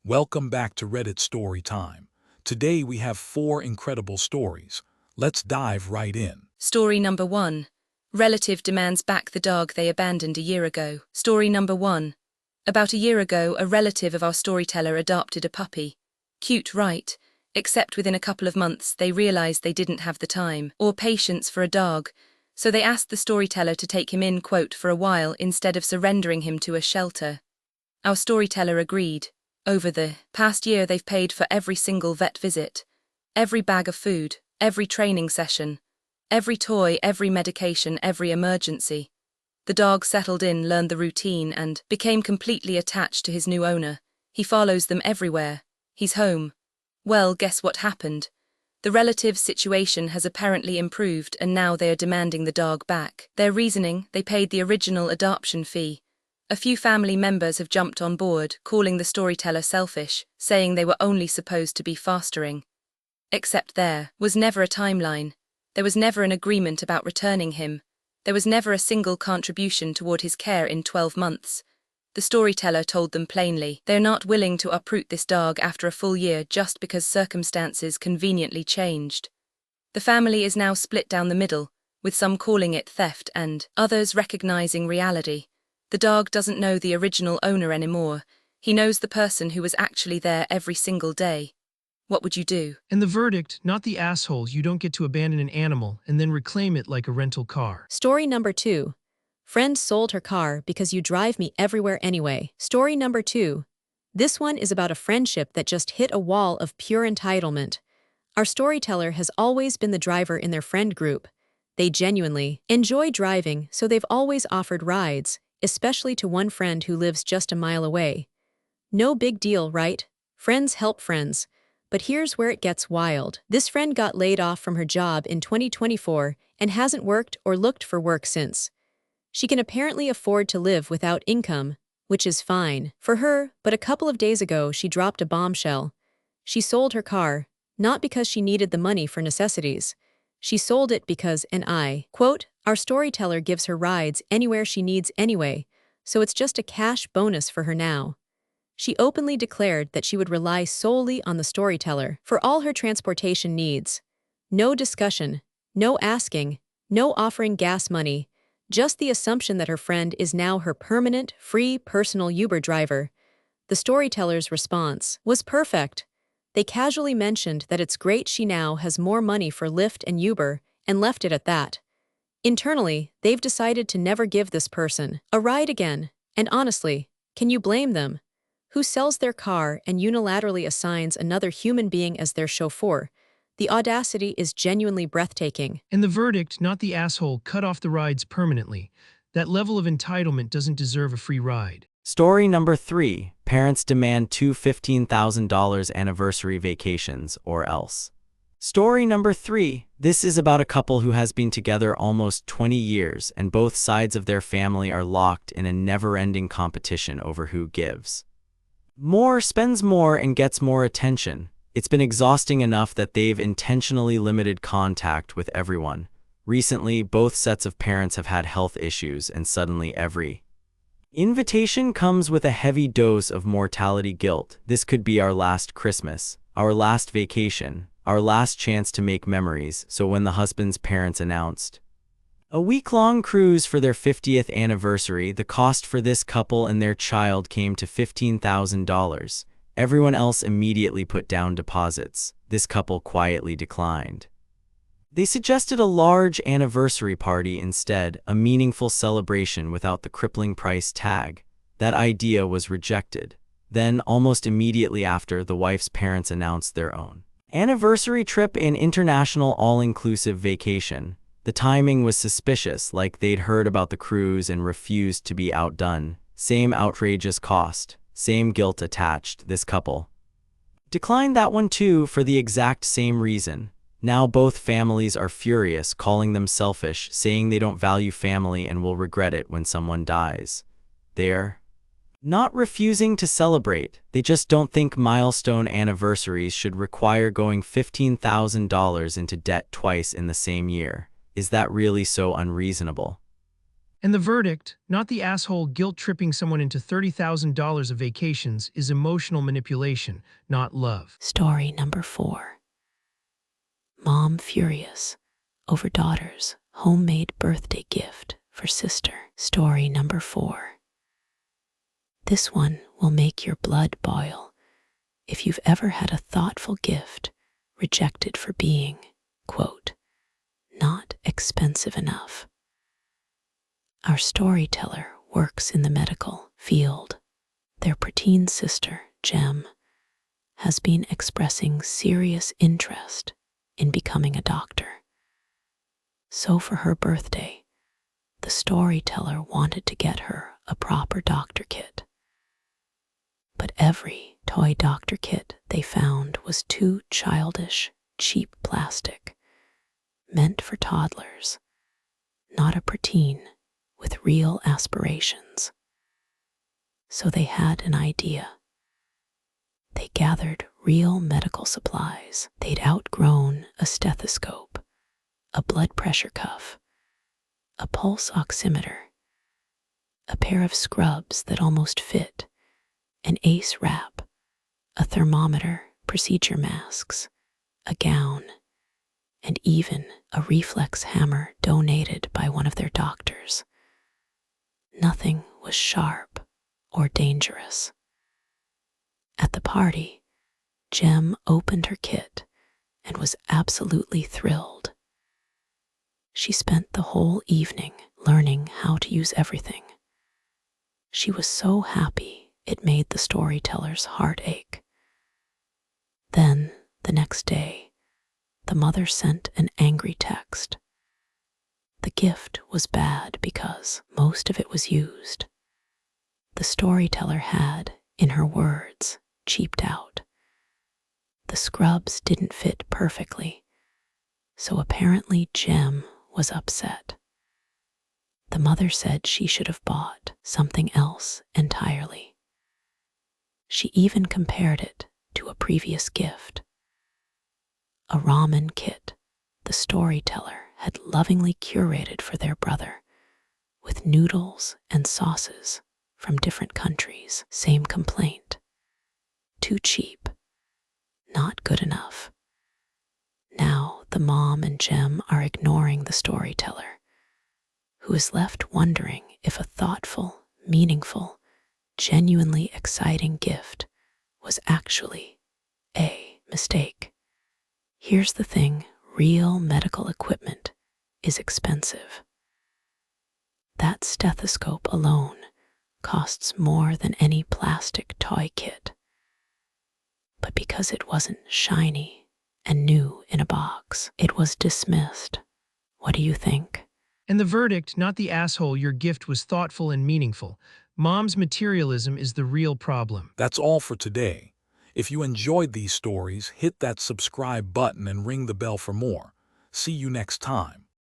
Welcome back to Reddit Story Time. Today we have 4 incredible stories. Let's dive right in. Story number 1. Relative demands back the dog they abandoned a year ago. Story number 1. About a year ago, a relative of our storyteller adopted a puppy. Cute, right? Except within a couple of months, they realized they didn't have the time or patience for a dog, so they asked the storyteller to take him in, quote, for a while instead of surrendering him to a shelter. Our storyteller agreed. Over the past year, they've paid for every single vet visit, every bag of food, every training session, every toy, every medication, every emergency. The dog settled in, learned the routine, and became completely attached to his new owner. He follows them everywhere. He's home. Well, guess what happened? The relative's situation has apparently improved, and now they are demanding the dog back. Their reasoning: they paid the original adoption fee. A few family members have jumped on board, calling the storyteller selfish, saying they were only supposed to be fostering. Except there was never a timeline. There was never an agreement about returning him. There was never a single contribution toward his care in 12 months. The storyteller told them plainly they're not willing to uproot this dog after a full year just because circumstances conveniently changed. The family is now split down the middle, with some calling it theft and others recognizing reality. The dog doesn't know the original owner anymore. He knows the person who was actually there every single day. What would you do? And the verdict: not the asshole. You don't get to abandon an animal and then reclaim it like a rental car. Story number 2. Friend sold her car because you drive me everywhere anyway. Story number 2. This one is about a friendship that just hit a wall of pure entitlement. Our storyteller has always been the driver in their friend group. They genuinely enjoy driving, so they've always offered rides, especially to one friend who lives just a mile away. No big deal, right? Friends help friends. But here's where it gets wild. This friend got laid off from her job in 2024 and hasn't worked or looked for work since. She can apparently afford to live without income, which is fine for her, but a couple of days ago she dropped a bombshell. She sold her car, not because she needed the money for necessities. She sold it because, quote, our storyteller gives her rides anywhere she needs anyway, so it's just a cash bonus for her now. She openly declared that she would rely solely on the storyteller for all her transportation needs. No discussion, no asking, no offering gas money, just the assumption that her friend is now her permanent, free personal Uber driver. The storyteller's response was perfect. They casually mentioned that it's great she now has more money for Lyft and Uber, and left it at that. Internally, they've decided to never give this person a ride again, and honestly, can you blame them? Who sells their car and unilaterally assigns another human being as their chauffeur? The audacity is genuinely breathtaking. And the verdict: not the asshole. Cut off the rides permanently. That level of entitlement doesn't deserve a free ride. Story number 3. Parents demand two $15,000 anniversary vacations or else. Story number 3. This is about a couple who has been together almost 20 years and both sides of their family are locked in a never-ending competition over who gives more, spends more, and gets more attention. It's been exhausting enough that they've intentionally limited contact with everyone. Recently, both sets of parents have had health issues, and suddenly every invitation comes with a heavy dose of mortality guilt. This could be our last Christmas, our last vacation, our last chance to make memories. So when the husband's parents announced a week-long cruise for their 50th anniversary, the cost for this couple and their child came to $15,000. Everyone else immediately put down deposits. This couple quietly declined. They suggested a large anniversary party instead, a meaningful celebration without the crippling price tag. That idea was rejected. Then, almost immediately after, the wife's parents announced their own anniversary trip, an international all-inclusive vacation. The timing was suspicious, like they'd heard about the cruise and refused to be outdone. Same outrageous cost, same guilt attached. This couple declined that one too for the exact same reason. Now both families are furious, calling them selfish, saying they don't value family and will regret it when someone dies. They're not refusing to celebrate, they just don't think milestone anniversaries should require going $15,000 into debt twice in the same year. Is that really so unreasonable? And the verdict, not the asshole guilt-tripping someone into $30,000 of vacations, is emotional manipulation, not love. Story number 4. Mom furious over daughter's homemade birthday gift for sister. Story number 4. This one will make your blood boil if you've ever had a thoughtful gift rejected for being, quote, not expensive enough. Our storyteller works in the medical field. Their preteen sister, Jem, has been expressing serious interest in becoming a doctor. So for her birthday, the storyteller wanted to get her a proper doctor kit. But every toy doctor kit they found was too childish, cheap plastic, meant for toddlers, not a preteen with real aspirations. So they had an idea. They gathered real medical supplies. They'd outgrown a stethoscope, a blood pressure cuff, a pulse oximeter, a pair of scrubs that almost fit, an ACE wrap, a thermometer, procedure masks, a gown, and even a reflex hammer donated by one of their doctors. Nothing was sharp or dangerous. At the party, Jem opened her kit and was absolutely thrilled. She spent the whole evening learning how to use everything. She was so happy it made the storyteller's heart ache. Then, the next day, the mother sent an angry text. The gift was bad because most of it was used. The storyteller had, in her words, cheaped out. The scrubs didn't fit perfectly, so apparently Jem was upset. The mother said she should have bought something else entirely. She even compared it to a previous gift. A ramen kit the storyteller had lovingly curated for their brother, with noodles and sauces from different countries. Same complaint. Too cheap. Not good enough. Now the mom and Jem are ignoring the storyteller, who is left wondering if a thoughtful, meaningful, genuinely exciting gift was actually a mistake. Here's the thing, real medical equipment is expensive. That stethoscope alone costs more than any plastic toy kit. But because it wasn't shiny and new in a box, it was dismissed. What do you think? And the verdict, not the asshole your gift was thoughtful and meaningful. Mom's materialism is the real problem. That's all for today. If you enjoyed these stories, hit that subscribe button and ring the bell for more. See you next time.